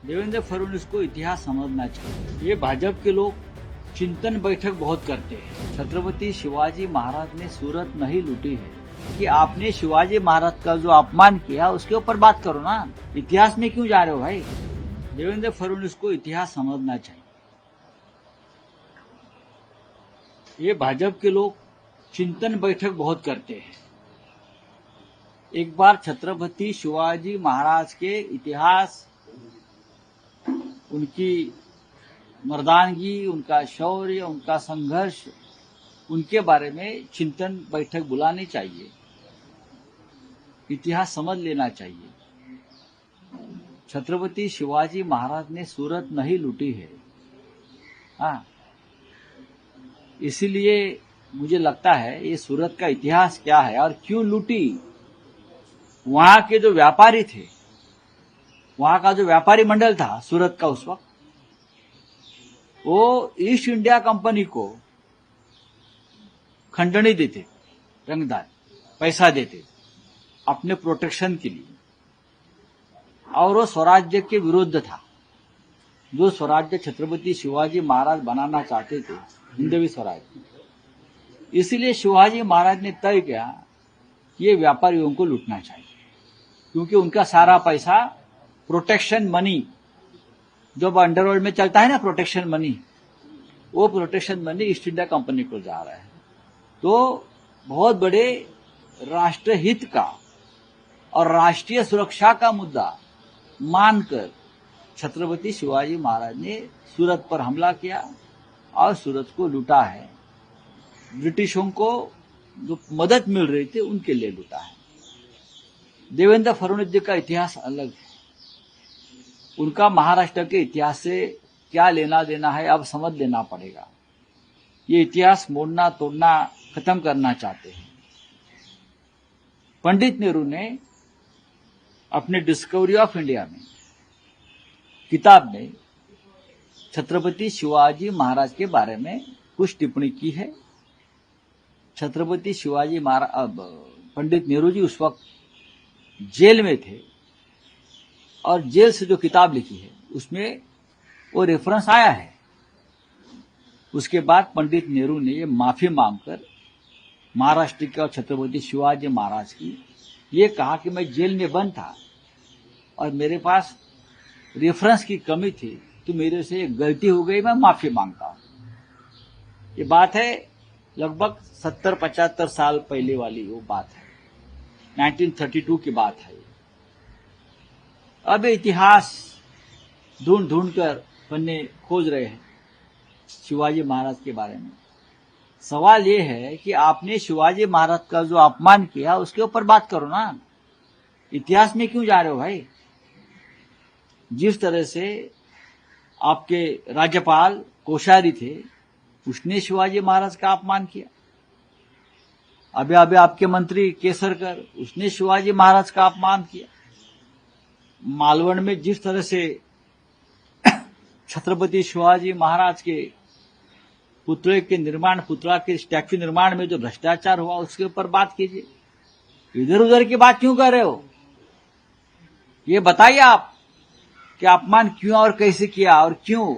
देवेंद्र फडणवीस को इतिहास समझना चाहिए। ये भाजपा के लोग चिंतन बैठक बहुत करते हैं। छत्रपति शिवाजी महाराज ने सूरत नहीं लूटी है कि आपने शिवाजी महाराज का जो अपमान किया उसके ऊपर बात करो ना। इतिहास में क्यों जा रहे हो भाई? देवेंद्र फडणवीस को इतिहास समझना चाहिए। ये भाजपा के लोग चिंतन बैठक बहुत करते हैं। एक बार छत्रपति शिवाजी महाराज के इतिहास, उनकी मर्दानगी, उनका शौर्य, उनका संघर्ष, उनके बारे में चिंतन बैठक बुलानी चाहिए। इतिहास समझ लेना चाहिए। छत्रपति शिवाजी महाराज ने सूरत नहीं लूटी है। हाँ, इसीलिए मुझे लगता है ये सूरत का इतिहास क्या है और क्यों लूटी। वहां के जो व्यापारी थे, वहां का जो व्यापारी मंडल था सूरत का उस वक्त, वो ईस्ट इंडिया कंपनी को खंडनी देते, रंगदार पैसा देते अपने प्रोटेक्शन के लिए, और वो स्वराज्य के विरुद्ध था। जो स्वराज्य छत्रपति शिवाजी महाराज बनाना चाहते थे, हिंदवी स्वराज्य। इसीलिए शिवाजी महाराज ने तय किया कि ये व्यापारियों को लूटना चाहिए, क्योंकि उनका सारा पैसा प्रोटेक्शन मनी, जो अंडरवर्ल्ड में चलता है ना प्रोटेक्शन मनी, वो protection money east India company को जा रहा है। तो बहुत बड़े राष्ट्रहित का और राष्ट्रीय सुरक्षा का मुद्दा मानकर छत्रपति शिवाजी महाराज ने सूरत पर हमला किया और सूरत को लूटा है। ब्रिटिशों को जो मदद मिल रही थी उनके लिए लूटा है। देवेंद्र फडणवीस जी का इतिहास अलग है। उनका महाराष्ट्र के इतिहास से क्या लेना देना है अब समझ लेना पड़ेगा। ये इतिहास मोड़ना तोड़ना खत्म करना चाहते हैं। पंडित नेहरू ने अपने डिस्कवरी ऑफ इंडिया में, किताब में, छत्रपति शिवाजी महाराज के बारे में कुछ टिप्पणी की है। छत्रपति शिवाजी महाराज, पंडित नेहरू जी उस वक्त जेल में थे और जेल से जो किताब लिखी है उसमें वो रेफरेंस आया है। उसके बाद पंडित नेहरू ने ये माफी मांगकर महाराष्ट्र के और छत्रपति शिवाजी महाराज की ये कहा कि मैं जेल में बंद था और मेरे पास रेफरेंस की कमी थी, तो मेरे से एक गलती हो गई, मैं माफी मांगता हूं। ये बात है लगभग 70-75 साल पहले वाली वो बात है, 1932 की बात है। अब इतिहास ढूंढ ढूंढ कर पन्ने खोज रहे हैं शिवाजी महाराज के बारे में। सवाल ये है कि आपने शिवाजी महाराज का जो अपमान किया उसके ऊपर बात करो ना। इतिहास में क्यों जा रहे हो भाई? जिस तरह से आपके राज्यपाल कोश्यारी थे, उसने शिवाजी महाराज का अपमान किया। अभी आपके मंत्री केसरकर, उसने शिवाजी महाराज का अपमान किया। मालवण में जिस तरह से छत्रपति शिवाजी महाराज के पुतले के निर्माण, पुतला के स्टैच्यू निर्माण में जो भ्रष्टाचार हुआ उसके ऊपर बात कीजिए। इधर उधर की बात क्यों कर रहे हो? ये बताइए आप कि अपमान क्यों और कैसे किया और क्यों